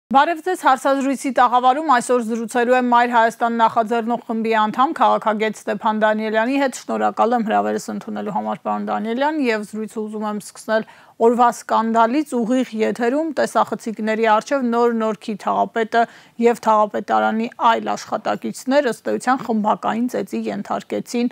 Բարև ձեզ, հարցազրույցի տաղավարում այսօր զրուցելու եմ Մայր Հայաստան նախաձեռնող խմբի անդամ քաղաքագետ Ստեփան Դանիելյանի հետ։ Շնորհակալ եմ հրավերս ընդունելու համար, պարոն Դանիելյան, եւ զրույցը ուզում եմ սկսել օրվա սկանդալից ուղիղ եթերում տեսախցիկների առջև նոր Նորքի թաղապետը եւ թաղապետարանի այլ աշխատակիցներ ըստ էության խմբակային ծեծի ենթարկեցին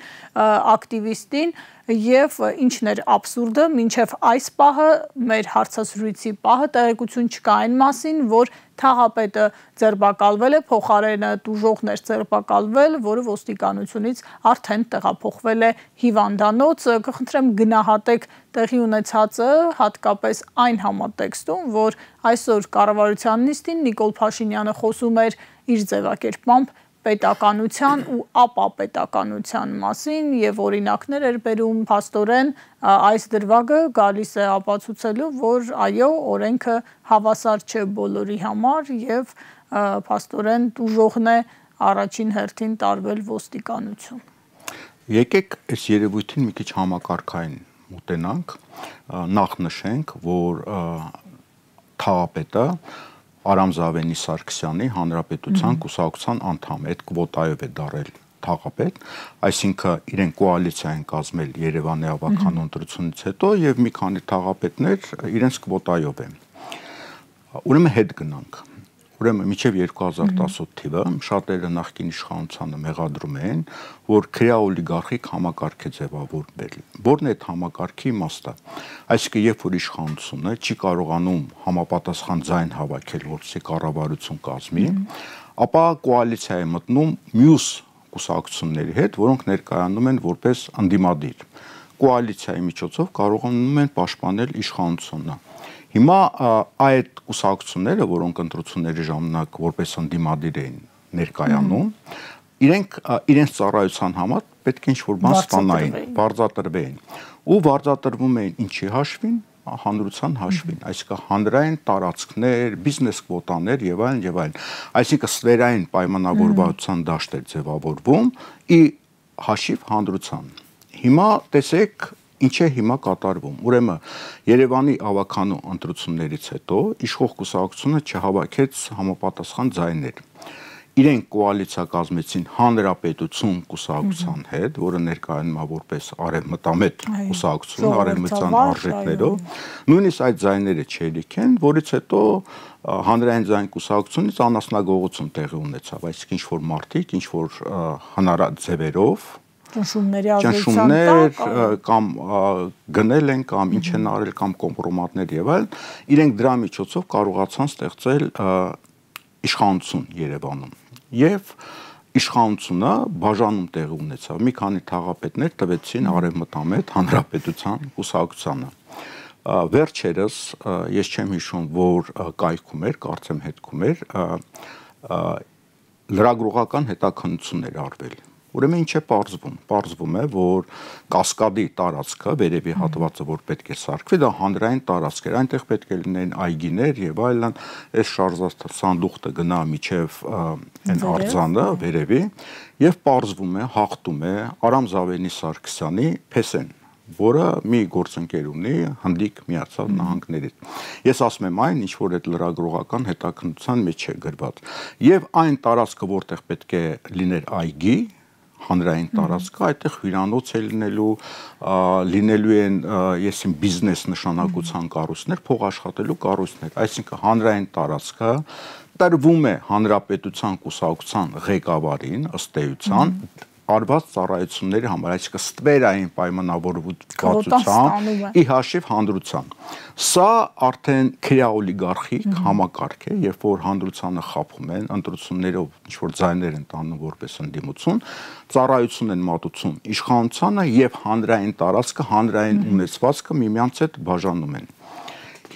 ակտիվիստին եւ ինչն էր աբսուրդը, մինչեւ այս պահը մեր հարցազրույցի պահը տեղեկություն չկա այն մասին, որ թաղապետը ձերբակալվել է, փոխարենը տուժողն էր ձերբակալվել, որը ոստիկանությունից արդեն տեղափոխվել է հիվանդանոց։ Կխնդրեմ գնահատեք տեղի ունեցածը, հատկապես այն համատեքստում, որ այսօր կառավարության նիստին Նիկոլ Փաշինյանը խոսում էր իր ձևակերպմամբ պետականության ու ապապետականության մասին եւ օրինակներ էր բերում փաստորեն այս դրվագը գալիս է ապացուցելու, որ այո, օրենքը հավասար չէ բոլորի համար եւ փաստորեն տուժողն է առաջին հերթին տարվել ոստիկանություն։ Եկեք այս երևույթին մի քիչ համակարգային մոտենանք, նախ նշենք, որ թաղապետը Արամ Զավենի Սարգսյանի հանրապետության կուսակցության անդամ է, այդ կվոտայով է դարել թաղապետ, այսինքն իրեն կոալիցիա են կազմել Երևանի ավականու ընտրությունից հետո եւ մի քանի թաղապետներ իրենց կվոտայով են։ Ուրեմն հետ գնանք։ Ուրեմն մինչև 2018 թիվը շատերը նախկին իշխանությանը մեղադրում են, որ քրեա օլիգարխիկ համակարգ է ձևավորվել։ Որն է այդ համակարգի իմաստը։ Այսինքն, երբ որ իշխանությունը չի կարողանում համապատասխան ձայն հավաքել, որպեսզի կառավարություն կազմի, ապա կոալիցիա է մտնում մյուս կուսակցությունների հետ, որոնք ներկայանում են որպես ընդդիմադիր։ Կոալիցիայի միջոցով կարողանում են պաշտպանել իշխանությունը։ Հիմա այդ կուսակցությունները, որոնք ընտրությունների ժամանակ որպես ընդդիմադիր էին ներկայանում, իրենց ծառայության համար պետք է ինչ-որ բան ստանային, վարձատրվեին։ Ու վարձատրվում էին ինչի հաշվին, հանրության հաշվին, այսինքն հանրային տարածքներ, բիզնես կվոտաներ եւ այլն եւ այլն։ Այսինքն ստվերային պայմանավորվածության դաշտ էր ձևավորվում ի հաշիվ հանրության։ Հիմա տեսեք ինչ է հիմա կատարվում։ Ուրեմն Երևանի ավականու ընտրություններից հետո իշխող կուսակցությունը չհավաքեց համապատասխան ձայներ։ Իրենք կոալիցիա կազմեցին Հանրապետություն կուսակցության հետ, որը ներկայանում է որպես արևմտամետ կուսակցություն, արևմտյան արժեքներով։ Նույնիսկ այդ ձայները չելիք են, որից հետո հանրային ձայն կուսակցությունից անասնագողություն տեղի ունեցավ, այսինքն ինչ-որ մարդիկ, ինչ-որ հնարաձևերով ճնշումներ կամ գնել են կամ ինչ են արել կամ կոմպրոմատներ եւ այլն, իրենք դրա միջոցով կարողացան ստեղծել իշխանություն Երևանում եւ իշխանությունը բաժանում տեղի ունեցավ։ Մի քանի թաղապետներ տվեցին արևմտամետ հանրապետության կուսակցությանը։ Վերջերս ես չեմ հիշում, որ կայքում էր, կարծեմ հետքում էր, լրագրողական հետաքննություններ արվել։ Ուրեմն ինչ է պարզվում։ Պարզվում է, որ Կասկադի տարածքը, վերևի հատվածը, որ պետք է սարքվի, դա հանրային տարածք էր, այնտեղ պետք է լինեն այգիներ եւ այլն, այս շարժասանդուղքը գնա միջև այն արձանը վերևի եւ պարզվում է, հաղթում է Արամ Զավենի Սարգսյանի Փեսեն, որը մի գործընկեր ունի Հնդիկ Միացյալ Նահանգներից։ Ես ասում եմ այն, ինչ որ այդ լրագրողական հետաքննության մեջ է գրված։ Եվ այն տարածքը, որտեղ պետք է լիներ այգի, հանրային տարածքը, այդտեղ հյուրանոց է լինելու են եսիմ բիզնես նշանակության կառույցներ, փող աշխատելու կառույցներ, այսինքն հանրային տարածքը տրվում է հանրապետության կուսակցության ղեկավարին ըստ էության արված ծառայությունների համար, այսինքն ստվերային պայմանավորվածությամբ ի հաշիվ հանրության։ Սա արդեն քրեա օլիգարխիկ համակարգ է, երբ որ հանրությանը խաբում են, ընտրություններով ինչ-որ ձայներ են տանում որպես ընդդիմություն, ծառայություն են մատուցում իշխանությանը եւ հանրային տարածքը, հանրային ունեցվածքը միմյանց հետ բաժանում են։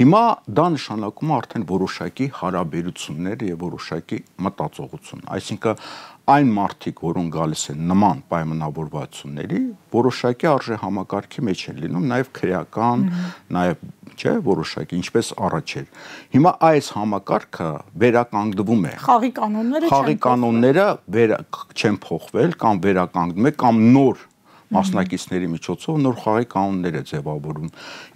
Հիմա դա նշանակում է արդեն որոշակի հարաբերություններ եւ որոշակի մտածողություն, այսինքն այն մարդիկ, որոնք գալիս են նման պայմանավորվածությունների, որոշակի արժե համակարգի մեջ են լինում, նաև քրեական, նաև չէ, որոշակի, ինչպես առաջ էր։ Հիմա այս համակարգը վերականգնվում է։ Խաղի կանոնները չեն փոխվել կամ վերականգնվում է կամ նոր մասնակիցների միջոցով նոր խաղի կանոններ է ձևավորում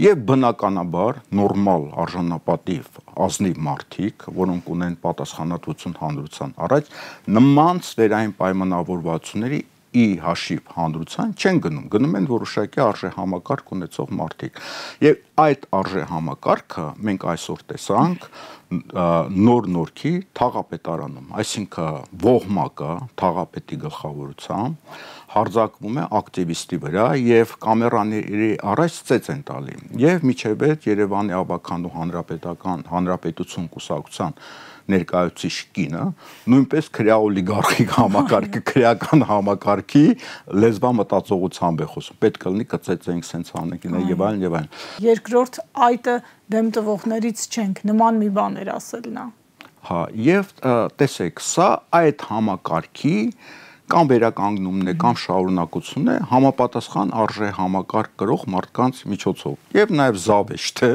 եւ բնականաբար նորմալ արժանապատիվ ազնիվ մարդիկ, որոնք ունեն պատասխանատվություն հանրության առաջ, նման սφαιρային պայմանավորվածությունների ի հաշիվ հանրության չեն գնում են որոշակի արժե համակարգ ունեցող մարդիկ եւ այդ արժե համակարգը մենք այսօր տեսանք նոր նորքի թաղապետարանում, այսինքն ողմակը թաղապետի գլխավորությամբ հարձակվում է ակտիվիստի վրա եւ կամերաների առաջ ծեծ են տալի եւ միջև այդ Երևանի ավականու հանրապետություն կուսակցության ներկայացուցիչ կինը նույնպես քրեա օլիգարխիկ համակարգի քրեական համակարգի լեզվա մտածողությամբ է խոսում պետք է լինի կծեծենք սենց անենք եւ այլն երկրորդ այդը դեմ տվողներից չենք նման մի բան էր ասել նա հա եւ տեսեք սա այդ համակարգի կամ վերականգնումն է կամ շարունակությունն է համապատասխան արժե համակարգ կրող մարդկանց միջոցով եւ նաեւ զավեշտ է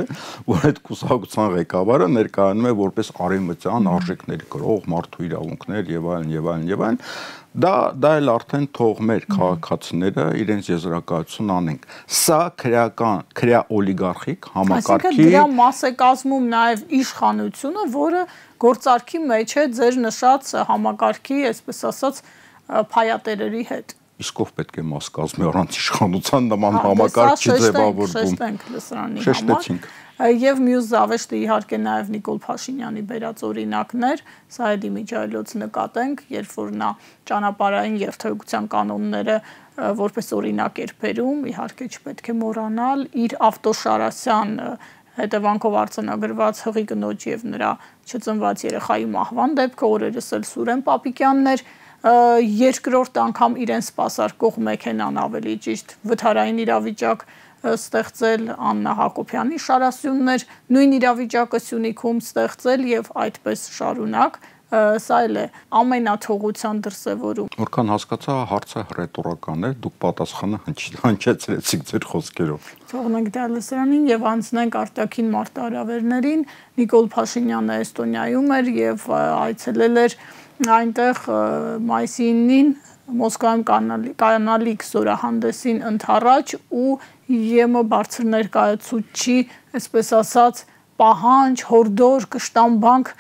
որ այդ կուսակցության ղեկավարը ներկայանում է որպես արևմտյան արժեքներ կրող մարդու իրավունքներ եւ այլն դա էլ արդեն թող մեր քաղաքացիները իրենց եզրակացություն անենք սա քրեա օլիգարխիկ համակարգի այսինքն դրա մաս է կազմում նաեւ իշխանությունը որը գործարքի մեջ է ձեր նշած համակարգի այսպես ասած փայատերերի հետ իսկ ով պետք է մաս կազմի առանց իշխանության նման համակարգ չի ձևավորվում շեշտենք լսարանի համար եւ մյուս զավեշտը իհարկե նաեւ Նիկոլ Փաշինյանի բերած օրինակներ սա էլի միջայլոց նկատենք երբ որ նա ճանապարհային երթևեկության կանոնները որպես օրինակ էր բերում իհարկե չպետք է մոռանալ իր ավտոշարասյան հետևանքով արձանագրված հղի կնոջ եւ նրա չծնված երեխայի մահվան դեպքը օրերս էլ Սուրեն Պապիկյաններ երկրորդ անգամ իրեն սպասարկող մեքենան ավելի ճիշտ վթարային իրավիճակ ստեղծել Աննա Հակոբյանի շարասյուններ նույն իրավիճակը Սյունիքում ստեղծել եւ այդպես շարունակ սա էլ է ամենաթողության դրսևորում որքան հասկացա հարցը ռետորական է դուք պատասխանը հնչեցրեցիք ձեր խոսքերով թողնենք դա լսարանին եւ անցնենք արտաքին մարտահրավերներին Նիկոլ Փաշինյանը Էստոնիայում էր եւ այցելել էր այնտեղ մայիսի 9-ին Մոսկվայում կանալիք զորահանդեսին ընդառաջ ու ԵՄ բարձր ներկայացուցչի, այսպես ասած, պահանջ, հորդոր, կշտամբանք,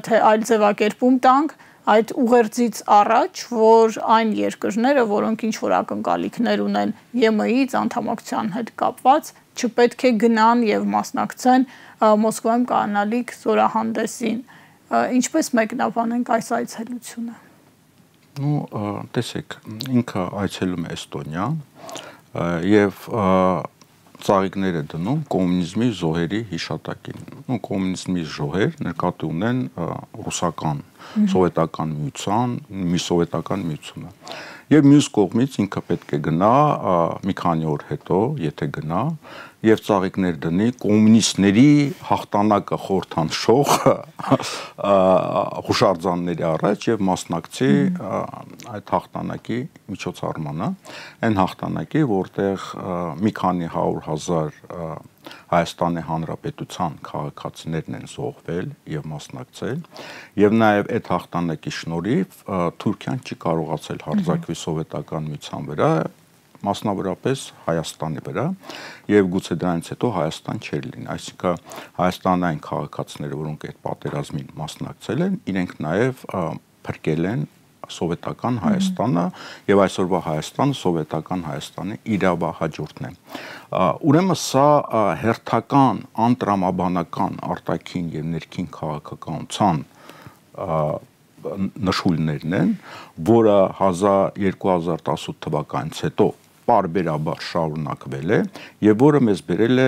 թե այլ ձևակերպում տանք այդ ուղերձից առաջ, որ այն երկրները, որոնք ինչ-որ ակնկալիքներ ունեն ԵՄ-ից անդամակցության հետ կապված, չպետք է գնան եւ մասնակցեն Մոսկվայում կանալիք զորահանդեսին։ Ինչպես մեկնաբանենք այս այցելությունը։ Տեսեք, ինքը այցելում է Էստոնիա եւ ծաղիկներ է դնում կոմունիզմի զոհերի հիշատակին։ Կոմունիզմի զոհեր նկատի ունեն ռուսական սովետական միության, մի սովետական միությունը։ Եվ մյուս կողմից ինքը պետք է գնա մի քանի օր հետո, եթե գնա, եւ ծաղիկներ դնի կոմունիստների հաղթանակը խորհրդանշող հուշարձանների առաջ եւ մասնակցի այդ հաղթանակի միջոցառմանը, այն հաղթանակի, որտեղ մի քանի 100,000 Հայաստանի Հանրապետության քաղաքացիներն են զոհվել եւ մասնակցել եւ նաեւ այդ հաղթանակի շնորհիվ Թուրքիան չի կարողացել հարձակվի սովետական միության վրա մասնավորապես Հայաստանի վրա եւ գուցե դրանից հետո Հայաստան չէր լինի այսինքն հայաստանային քաղաքացիները որոնք այդ պատերազմին մասնակցել են իրենք նաեւ փրկել են սովետական Հայաստանը եւ այսօրվա Հայաստանը սովետական Հայաստանի իրավահաջորդն է ուրեմն սա հերթական անտրամաբանական արտաքին եւ ներքին քաղաքականության նշույլներն են որը 2018 թվականից հետո պարբերաբար շարունակվել է եւ որը մեզ բերել է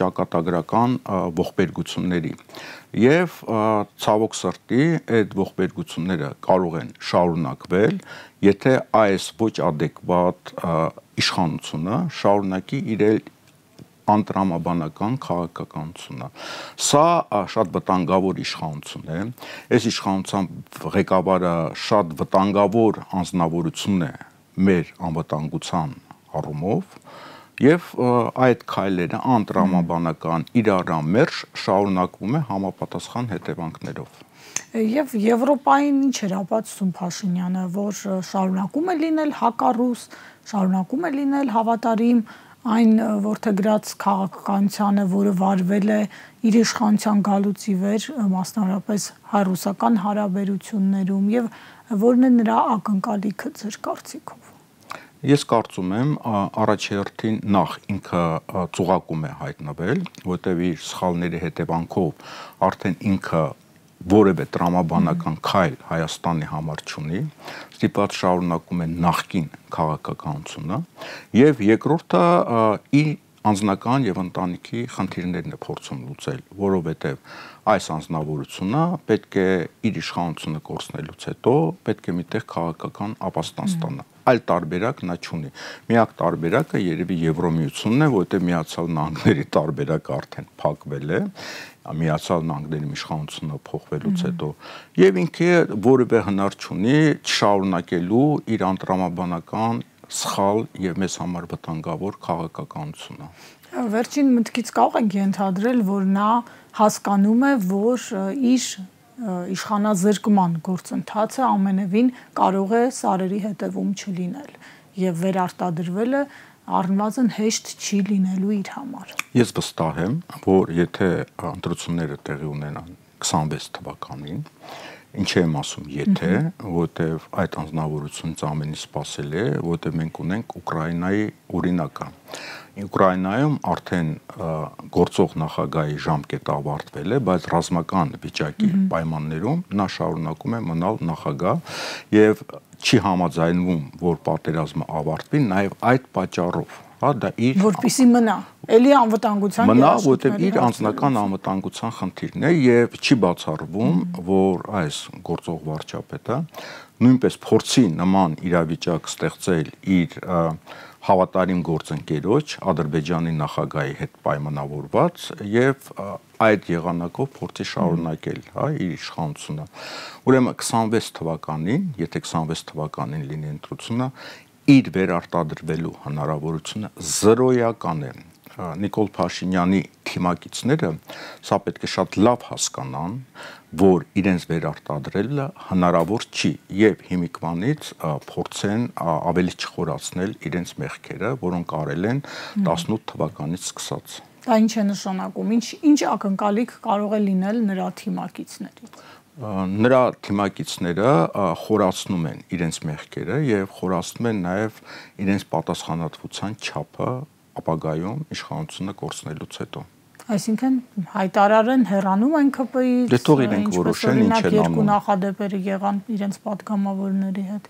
ճակատագրական ողբերգությունների եւ ցավոք սրտի այդ ողբերգությունները կարող են շարունակվել եթե այս ոչ adekvat իշխանությունը շարունակի իր անտրամաբանական քաղաքականությունը սա շատ վտանգավոր իշխանություն է այս իշխանության ղեկավարը շատ վտանգավոր անձնավորություն է մեր անվտանգության առումով եւ այդ քայլերը անտրամաբանական իրարամերժ շարունակվում է համապատասխան հետևանքներով Եվ Եվրոպային ինչ էր ապացուցում Փաշինյանը, որ շարունակում է լինել հակառուս, շարունակում է լինել հավատարիմ այն որդեգրած քաղաքականությանը, որը վարվել է իր իշխանության գալուց ի վեր, մասնավորապես հայ-ռուսական հարաբերություններում, եւ որն է նրա ակնկալիքը ձեր կարծիքով։ Ես կարծում եմ առաջերտին նախ ինքը ծուղակում է հայտնվել, որտեղ իր սխալների հետևանքով արդեն ինքը որևէ տրամաբանական քայլ Հայաստանի համար չունի, ստիպված շարունակում է նախկին քաղաքականությունը, եւ երկրորդը իր անձնական եւ ընտանիքի խնդիրներն է փորձում լուծել, որովհետեւ այս անձնավորությունը պետք է իր իշխանությունը կորցնելուց հետո պետք է միտեղ քաղաքական ապաստան ստանա։ Այլ տարբերակ նա չունի։ Միակ տարբերակը երևի Եվրոմիությունն է, որտեղ Միացյալ Նահանգների տարբերակը արդեն փակվել է, Միացյալ Նահանգների իշխանությունը փոխվելուց հետո, եւ ինքը որևէ հնար չունի չշարունակելու իր անտրամաբանական սխալ եւ մեզ համար վտանգավոր քաղաքականությունը։ Վերջին մտքից կարող ենք ենթադրել, որ նա հասկանում է, որ իր իշխանազրկման գործընթացը ամենևին կարող է սարերի հետևում չլինել եւ վերարտադրվելը առնվազն հեշտ չի լինելու իր համար։ Ես վստահ եմ, որ եթե ընտրությունները տեղի ունենան 26 թվականին, ինչ եմ ասում, եթե, որտեվ այդ անձնավորությունից ամենի սпасել է, որտեվ մենք ունենք Ուկրաինայի օրինակը։ Ուկրաինայում արդեն գործող նախագահի ժամկետը ավարտվել է, բայց ռազմական վիճակի պայմաններում նա շարունակում է մնալ նախագահ եւ չի համաձայնվում, որ պատերազմը ավարտվի նաեւ այդ պատճառով, դա իր որպեսզի մնա, էլի անվտանգության մնա, որտեղ իր անձնական անվտանգության խնդիրն է եւ չի բացառվում, որ այս գործող վարչապետը նույնպես փորձի նման իրավիճակ ստեղծել իր հավատարիմ գործընկերոջ Ադրբեջանի նախագահի հետ պայմանավորված եւ այդ եղանակով փորձի շարունակել, իր իշխանությունը։ Ուրեմն 26 թվականին, եթե 26 թվականին լինի ընտրությունը, իր վերարտադրվելու հնարավորությունը զրոյական է։ Նիկոլ Փաշինյանի թիմակիցները սա պետք է շատ լավ հասկանան, որ իրենց վերարտադրելը հնարավոր չի եւ հիմիկվանից փորձեն ավելի չխորացնել իրենց մեղքերը, որոնք արել են 18 թվականից սկսած։ Դա ինչ է նշանակում, ինչ ակնկալիք կարող է լինել նրա թիմակիցներից։ Նրա թիմակիցները խորացնում են իրենց մեղքերը եւ խորացնում են նաեւ իրենց պատասխանատվության չափը ապագայում իշխանությունը կորցնելուց հետո։ Այսինքն հայտարարեն հեռանում են ԿՊ-ից, դե թող իրենք որոշեն ինչ են անում։ Երկու նախադեպերը եղան իրենց պատգամավորների հետ։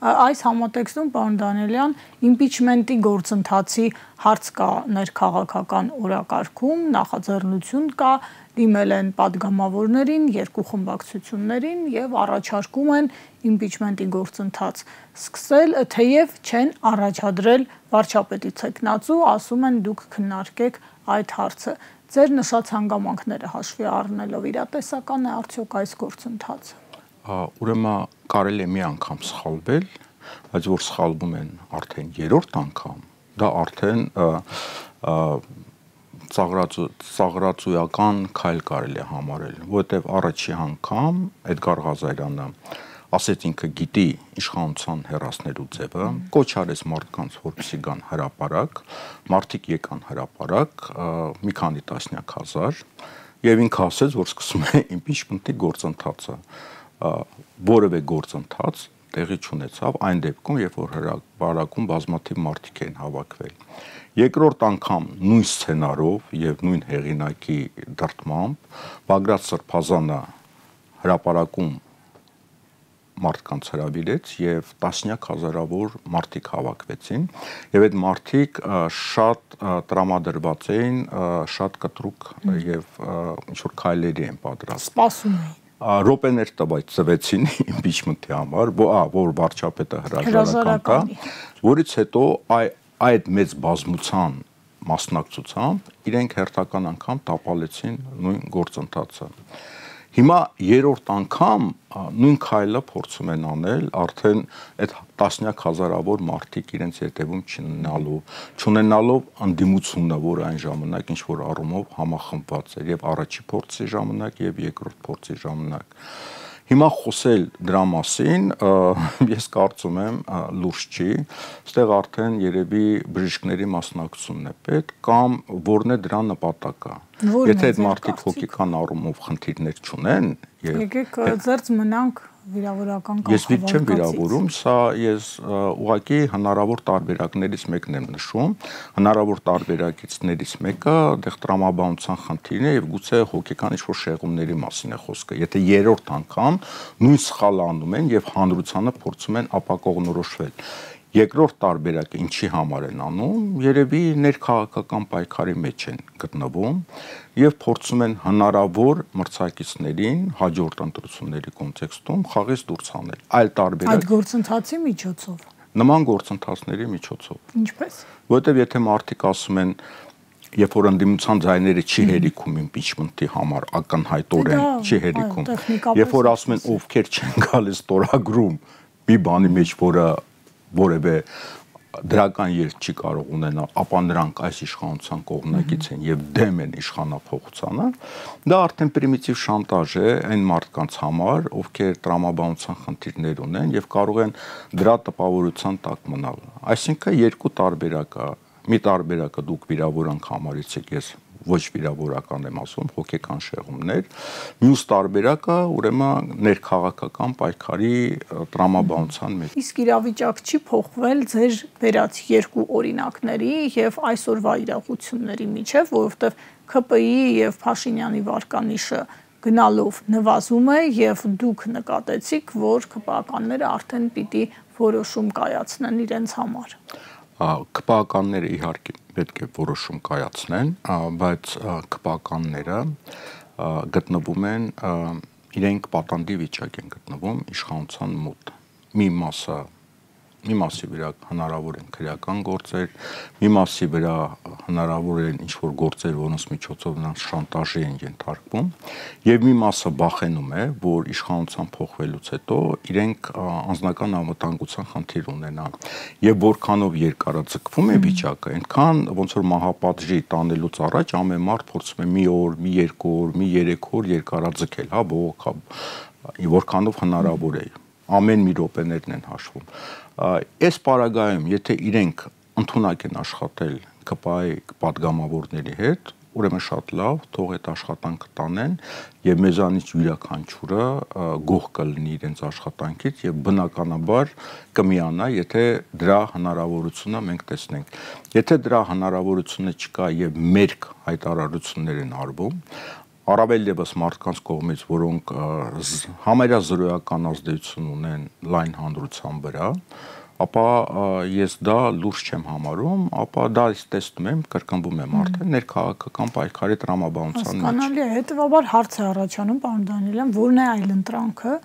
Այս համատեքստում, պարոն Դանիելյան, իմպիչմենտի գործընթացի հարց կա ներքաղաքական օրակարգում, նախաձեռնություն կա, դիմել են պատգամավորներին, երկու խմբակցություններին եւ առաջարկում են իմպիչմենտի գործընթաց սկսել, թեև չեն առաջադրել վարչապետի ցեկնածու, ասում են դուք քննարկեք այդ հարցը։ Ձեր նշած հանգամանքները հաշվի առնելով իրատեսական է արդյոք այս գործընթացը։ Ուրեմն կարելի է մի անգամ սխալվել, բայց որ սխալվում են արդեն երրորդ անգամ, դա արդեն ծաղրածույական քայլ կարելի է համարել, որովհետև առաջի անգամ Էդգար Ղազարյանը ասեց ինքը գիտի իշխանության հեռացնելու ձևը, կոչ արեց մարդկանց, որպեսզի գան հրապարակ, մարդիկ եկան հրապարակ, մի քանի տասնյակ հազար, եւ ինքը ասեց, որ սկսում է իմպիչմենտի գործընթացը, որևէ գործընթաց տեղի չունեցավ այն դեպքում, երբ որ հրապարակում բազմաթիվ մարդիկ են հավաքվել։ Երկրորդ անգամ նույն սցենարով եւ նույն հեղինակի դրդմամբ Բագրատ Սրբազանը հրապարակում մարդկանց հրավիրեց եւ տասնյակ հազարավոր մարդիկ հավաքվեցին եւ այդ մարդիկ շատ տրամադրված էին, շատ կտրուկ եւ ինչ որ քայլերի են պատրաստ։ Սպասում էին։ Ռոպեներ տվեցին իմպիչմենտի համար, որ վարչապետը հրաժարական տա, որից հետո այդ մեծ բազմության մասնակցությամբ իրենք հերթական անգամ տապալեցին նույն գործընթացը։ Հիմա երրորդ անգամ նույն քայլը փորձում են անել, արդեն այդ տասնյակ հազարավոր մարդիկ իրենց հետևում չունենալով անդիմությունը, որ այն ժամանակ ինչ որ առումով համախմբված էր եւ առաջի փորձի ժամանակ եւ երկրորդ փորձի ժամանակ։ Հիմա խոսել դրա մասին, ես կարծում եմ լուրջ չի, այստեղ արդեն երևի բժիշկների մասնակցությունն է պետք կամ որն է դրա նպատակը։ Եթե այդ մարդիկ հոգեկան առումով խնդիրներ չունեն, եկեք ձերծ մնանք վիրավորական կամ ես չեմ վիրավորում, սա ես ուղղակի հնարավոր տարբերակներից մեկն եմ նշում, հնարավոր տարբերակիցներից մեկը դեղ տրամաբանության խնդիրն է եւ գուցե հոգեկան ինչ-որ շեղումների մասին է խոսքը։ Եթե երրորդ անգամ նույն սխալը անում են եւ հանրությանը փորձում են ապակողնորոշվել։ Երկրորդ տարբերակը ինչի համար են անում, երևի ներքաղաքական պայքարի մեջ են գտնվում եւ փորձում են հնարավոր մրցակիցներին հաջորդ ընտրությունների կոնտեքստում խաղից դուրս հանել։ Այլ տարբերակ այդ գործընթացի միջոցով։ Նման գործընթացների միջոցով։ Ինչպես։ Որտեւ եթե մարդիկ ասում են, երբ որ ընդդիմության ձայները չի հերիքում իմպիչմենտի համար ակնհայտորեն չի հերիքում, երբ որ ասում են ովքեր չեն գալիս ստորագրում մի բանի մեջ, որը որևէ դրական ելք չի կարող ունենալ, ապա նրանք այս իշխանության կողմնակից են եւ դեմ են իշխանափոխությանը, դա արդեն պրիմիտիվ շանտաժ է այն մարդկանց համար, ովքեր տրամաբանության խնդիրներ ունեն եւ կարող են դրա տպավորության տակ մնալ։ Այսինքն երկու տարբերակ կա։ Մի տարբերակը դուք վիրավորանք համարից եք, ես ոչ վիրավորական եմ ասում, հոգեկան շեղումներ, մյուս տարբերակը ուրեմն ներքաղաքական պայքարի տրամաբանության մեջ։ Իսկ իրավիճակ չի փոխվել ձեր վերած երկու օրինակների եւ այսօրվա իրողությունների միջեւ, որովհետեւ ՔՊԻ-ի եւ Փաշինյանի վարկանիշը գնալով նվազում է եւ դուք նկատեցիք, որ ԿՊԱ-ականները արդեն պիտի որոշում կայացնեն իրենց համար։ ԿՊԱ-ականները իհարկե պետք է որոշում կայացնեն, բայց ԿՊԱ-ականները գտնվում են իրենք պատանդի վիճակ են գտնվում իշխանության մոտ։ Մի մասի վրա հնարավոր են քրեական գործեր, մի մասի վրա հնարավոր են ինչ-որ գործեր, որոնց միջոցով նրանց շանտաժի են ենթարկվում, եւ մի մասը բախենում է, որ իշխանության փոխվելուց հետո իրենք անձնական անվտանգության խնդիր ունենան, եւ որքանով երկարաձգվում է վիճակը, այնքան ոնց որ մահապատժի տանելուց առաջ ամեն մարդ փորձում է մի օր, մի երկու օր, մի երեք օր երկարաձգել, հա, բողոք, որքանով հնարավոր է։ Ամեն մի րոպեներն են հաշվում։ Այս պարագայում, եթե իրենք ընդունակ են աշխատել ԿՊԱ-ի պատգամավորների հետ, ուրեմն շատ լավ, թող այդ աշխատանքը տանեն եւ մեզանից յուրաքանչյուրը գոհ կլինի իրենց աշխատանքից եւ բնականաբար կմիանա, եթե դրա հնարավորությունը մենք տեսնենք։ Եթե դրա հնարավորությունը չկա եւ մերկ հայտարարություններ են արվում, առավել եւս մարդկանց կողմից, որոնք համարյա զրոյական ազդեցություն ունեն լայն հանրության վրա, ապա ես դա լուրջ չեմ համարում, ապա դա տեսնում եմ, կրկնվում եմ արդեն ներքաղաքական պայքարի տրամաբանության մեջ։ Հասկանալի է, հետեւաբար հարց է առաջանում, պարոն Դանիելյան, որն է այլընտրանքը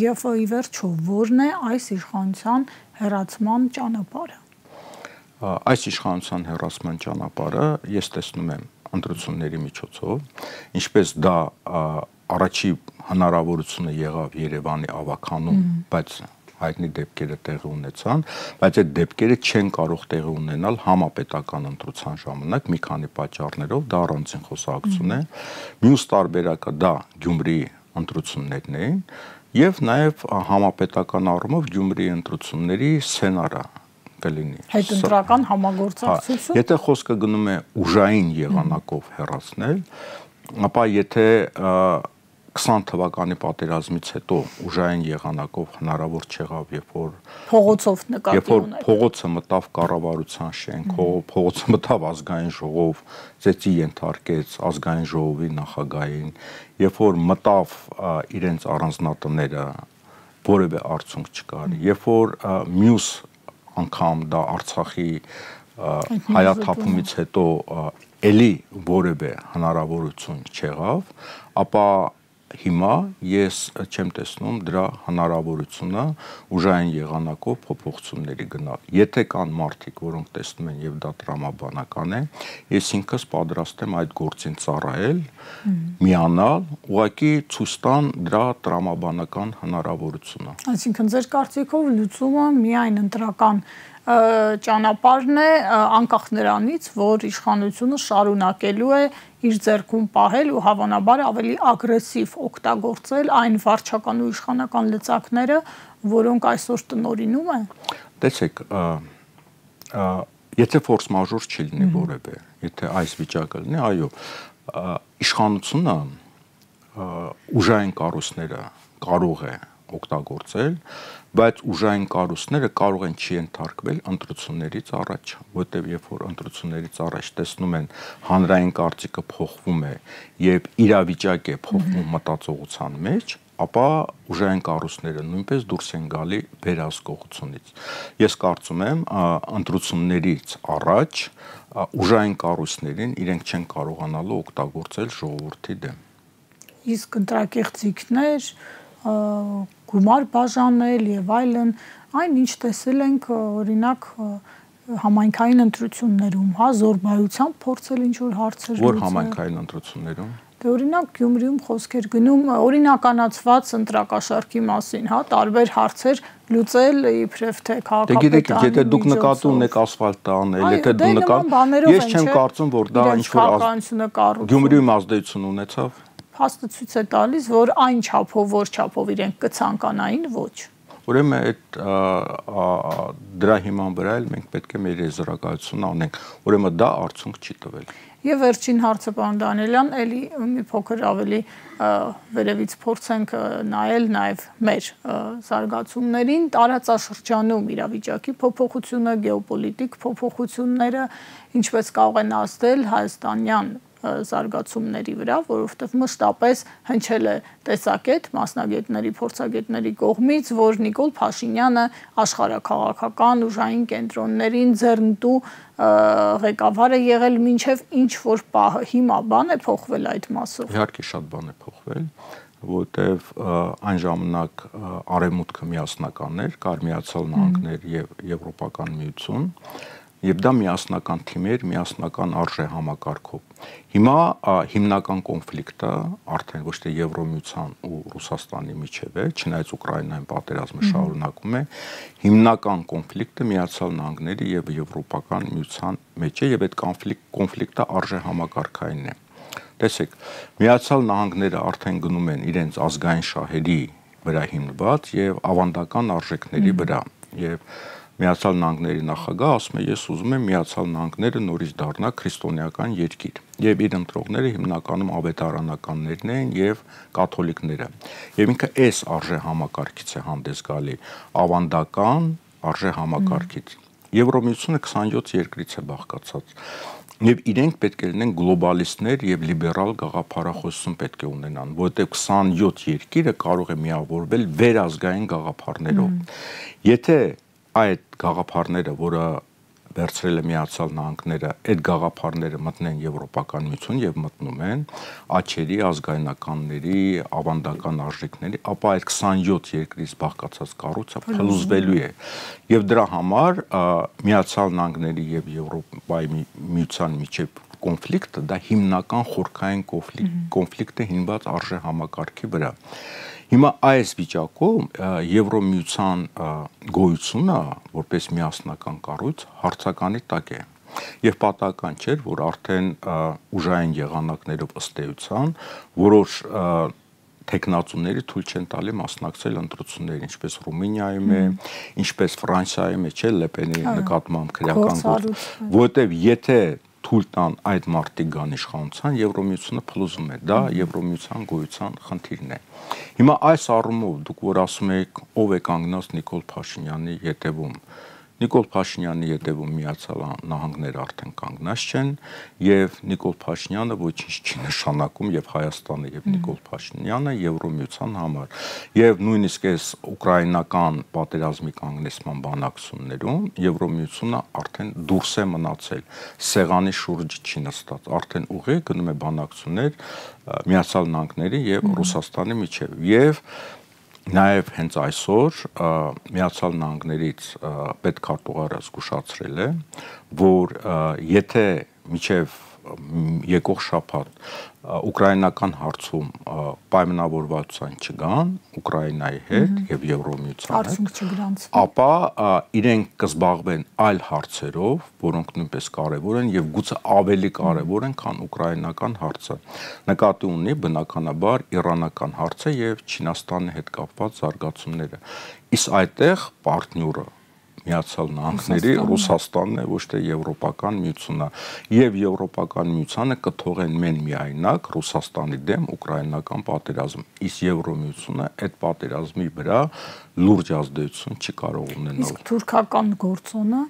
եւ ի վերջո որն է այս իշխանության հեռացման ճանապարհը։ Այս իշխանության հեռացման ճանապարհը ես տեսնում եմ ընտրությունների միջոցով, ինչպես դա առաջի հնարավորությունը եղավ Երևանի ավագանում, բայց հայտնի դեպքերը տեղի ունեցան, բայց այդ դեպքերը չեն կարող տեղի ունենալ համապետական ընտրության ժամանակ մի քանի պատճառներով, դա առանձին խոսակցություն է։ Մյուս տարբերակը դա Գյումրիի ընտրություններն էին եւ նաեւ համապետական առումով Գյումրիի ընտրությունների սցենարը կլինի։ Հետընտրական համագործակցություն։ Եթե խոսքը գնում է ուժային եղանակով հեռացնել, ապա եթե 20 թվականի պատերազմից հետո ուժային եղանակով հնարավոր չեղավ, երբ որ փողոցով նկատի ունեք, փողոցը մտավ կառավարության շենքով, փողոցը մտավ ազգային ժողով, ծեծի ենթարկեց ազգային ժողովի նախագահին, երբ որ մտավ իրենց առանձնատները, որևէ արդյունք չկար, երբ որ մյուս անգամ դա Արցախի հայաթափումից հետո էլի որևէ հնարավորություն չեղավ, ապա հիմա ես չեմ տեսնում դրա հնարավորությունը ուժային եղանակով փոփոխությունների գնալ։ Եթե կան մարդիկ, որոնք տեսնում են եւ դա տրամաբանական է, ես ինքս պատրաստ եմ այդ գործին ծառայել, միանալ, ուղղակի ցույց տան դրա տրամաբանական հնարավորությունը։ Այսինքն ձեր կարծիքով լուծումը միայն ընտրական ճանապարհն է, անկախ նրանից, որ իշխանությունը շարունակելու է իր ձեռքում պահել ու հավանաբար ավելի ագրեսիվ օգտագործել այն վարչական ու իշխանական լծակները, որոնք այսօր տնօրինում են։ Տեսեք, եթե ֆորս մաժոր չի լինի որևէ, եթե այս վիճակը լինի, այո, իշխանությունը ուժային կառույցները կարող է օգտագործել, բայց ուժային կառույցները կարող են չենթարկվել ընտրություններից առաջ, որտեղ երբ որ ընտրություններից առաջ տեսնում են հանրային կարծիքը փոխվում է եւ իրավիճակ է փոխվում մտածողության մեջ, ապա ուժային կառույցները նույնպես դուրս են գալի վերահսկողությունից։ Ես կարծում եմ, ընտրություններից առաջ ուժային կառույցներին իրենք չեն կարողանալու օգտագործել ժողովրդի դեմ։ Իսկ ընտրակեղծիքներ, գումար բաժանել եւ այլն, այն ինչ տեսել ենք օրինակ համայնքային ընտրություններում, զորբայությամբ փորձել ինչ որ հարցեր լուծել։ Որ համայնքային ընտրություններում։ Դե օրինակ Գյումրիում խոսքեր գնում օրինականացված ընտրակաշարքի մասին, տարբեր հարցեր լուծել իբրև թե քաղաքապետարանի։ Դե գիտեք, եթե դուք նկատի ունեք ասֆալտ անել, եթե դու ես չեմ կարծում, որ դա ինչ որ Գյումրիում ազդեցություն ունեցավ։ Փաստը ցույց է տալիս, որ այն չափով, որ չափով իրենք կցանկանային, ոչ։ Ուրեմն այդ դրա հիման վրա էլ մենք պետք է մեր եզրակացությունը անենք։ Ուրեմն դա արդյունք չի տվել։ Եվ վերջին հարցը, պարոն Դանիելյան, էլի մի փոքր ավելի վերևից փորձենք նայել նաև մեր զարգացումներին, տարածաշրջանում իրավիճակի փոփոխությունը, գեոպոլիտիկ փոփոխությունները, ինչպես կարող են ազդել հայաստանյան զարգացումների վրա, որովհետև մշտապես հնչել է տեսակետ մասնագետների, փորձագետների կողմից, որ Նիկոլ Փաշինյանը աշխարհաքաղաքական ուժային կենտրոններին ձեռնտու ղեկավար է եղել մինչև ինչ որ պահը, հիմա բան է փոխվել այդ մասով։ Իհարկե շատ բան է փոխվել, որտեվ այն ժամանակ արևմուտքը միասնական էր, կար Միացյալ Նահանգներ եւ Եվրոպական միություն, եւ դա միասնական թիմեր, միասնական արժե համակարգով։ Հիմա հիմնական կոնֆլիկտը արդեն ոչ թե Եվրոմիության ու Ռուսաստանի միջև է, չնայած Ուկրաինայում պատերազմը շարունակվում է, հիմնական կոնֆլիկտը Միացյալ Նահանգների եւ Եվրոպական միության մեջ է եւ այդ կոնֆլիկտը արժե համակարգային է։ Տեսեք, Միացյալ Նահանգները արդեն գնում են իրենց ազգային շահերի վրա հիմնված եւ ավանդական արժեքների վրա եւ Միացյալ Նահանգների նախագահ ասում է, ես ուզում եմ Միացյալ Նահանգները նորից դառնա քրիստոնեական երկիր եւ իր ընտրողները հիմնականում ավետարանականներն են եւ կաթոլիկները եւ ինքը այս արժե համակարգից է հանդես գալի ավանդական արժե համակարգից Եվրոմիությունը 27 երկրից է բաղկացած եւ իրենք պետք է լինեն գլոբալիստներ եւ լիբերալ գաղափարախոսություն պետք է ունենան, որովհետեւ 27 երկիրը կարող է միավորվել վերազգային գաղափարներով։ Եթե այդ գաղափարները, որը վերցրել է Միացյալ Նահանգները, այդ գաղափարները մտնեն Եվրոպական միություն եւ մտնում են աչերի, ազգայնականների, ավանդական արժեքների, ապա այդ 27 երկրից բաղկացած կառույցը փլուզվելու է։ Եվ դրա համար Միացյալ Նահանգների եւ Եվրոպայի միության միջև կոնֆլիկտը դա հիմնական խորքային կոնֆլիկտ է հիմնված արժե համակարգի վրա։ Հիմա այս վիճակում Եվրոմիության գոյությունը որպես միասնական կառույց հարցականի տակ է եւ պատահական չէր, որ արդեն ուժային եղանակներով ըստ էության որոշ տեխնացուների թույլ չեն տալի մասնակցել ընտրություններին, ինչպես Ռումինիայում է, ինչպես Ֆրանսիայում է, չէ, Լեպենի նկատմամբ քրեական գործ, որտեւ եթե թույլ տան այդ մարտիկ գան իշխանության, Եվրոմիությունը փլուզում է, դա Եվրոմիության գոյության խնդիրն է։ Հիմա այս առումով դուք որ ասում եք ով է կանգնած Նիկոլ Փաշինյանի հետևում, Նիկոլ Փաշինյանի ետևում Միացյալ Նահանգները արդեն կանգնած չեն եւ Նիկոլ Փաշինյանը ոչինչ չի նշանակում եւ Հայաստանը եւ Նիկոլ Փաշինյանը Եվրոմիության համար եւ նույնիսկ այս ուկրաինական պատերազմի կանգնեցման բանակցություններում Եվրոմիությունը արդեն դուրս է մնացել, սեղանի շուրջ չի նստած, արդեն ուղիղ գնում է բանակցություններ Միացյալ Նահանգների եւ Ռուսաստանի միջեւ եւ Նաև հենց այսօր Միացյալ Նահանգներից պետքարտուղարը զգուշացրել է, որ եթե մինչև եկող շաբաթ ուկրաինական հարցում պայմանավորվածության չգան Ուկրաինայի հետ եւ Եվրոմիության հետ, ապա իրենք կզբաղվեն այլ հարցերով, որոնք նույնպես կարեւոր են եւ գուցե ավելի կարեւոր են, քան ուկրաինական հարցը։ Նկատի ունի բնականաբար իրանական հարցը եւ Չինաստանի հետ կապված զարգացումները։ Իսկ այդտեղ պարտները Միացյալ Նահանգների Ռուսաստանն է, ոչ թե Եվրոպական միությունը, եւ Եվրոպական միությանը կթողեն մեն միայնակ Ռուսաստանի դեմ ուկրաինական պատերազմ, իսկ Եվրոմիությունը այդ պատերազմի վրա լուրջ ազդեցություն չի կարող ունենալ։ Իսկ թուրքական գործոնը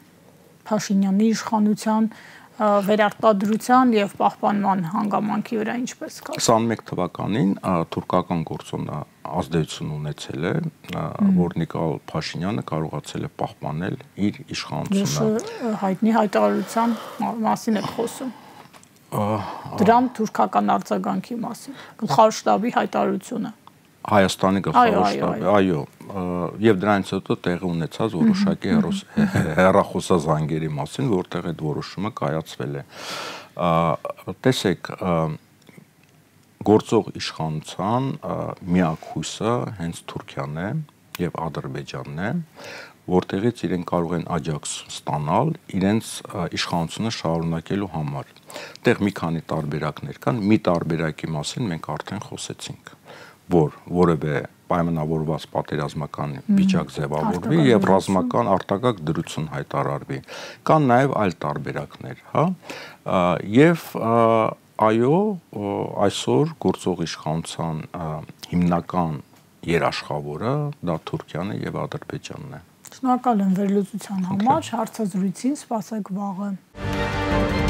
Փաշինյանի իշխանության վերարտադրության եւ պահպանման հանգամանքի վրա ինչպես կա։ 21 թվականին թուրքական գործոնը ազդեցություն ունեցել է, որ Նիկոլ Փաշինյանը կարողացել է պահպանել իր իշխանությունը։ Հայտնի հայտարարության մասին եք խոսում։ Դրան թուրքական արձագանքի մասին։ Գլխավոր շտաբի հայտարարությունը։ Հայաստանի գլխավոր շտաբի, այո, եւ դրանից հետո տեղի ունեցած որոշակի հեռախոսազանգերի մասին, որտեղ այդ որոշումը կայացվել է։ Տեսեք, գործող իշխանության միակ հույսը հենց Թուրքիան է եւ Ադրբեջանն է, որտեղից իրենք կարող են աջակցություն ստանալ իրենց իշխանությունը շարունակելու համար։ Այդտեղ մի քանի տարբերակներ կան, մի տարբերակի մասին մենք արդեն խոսեցինք, որ որևէ պայմանավորված պատերազմական վիճակ ձևավորվի եւ ռազմական արտակարգ դրություն հայտարարվի։ Կան նաեւ այլ տարբերակներ, հա, եւ այո, այսօր գործող իշխանության հիմնական երաշխավորը դա Թուրքիան է եւ Ադրբեջանն է։ Շնորհակալ եմ վերլուծության համար, հարցազրույցին սպասեք վաղը։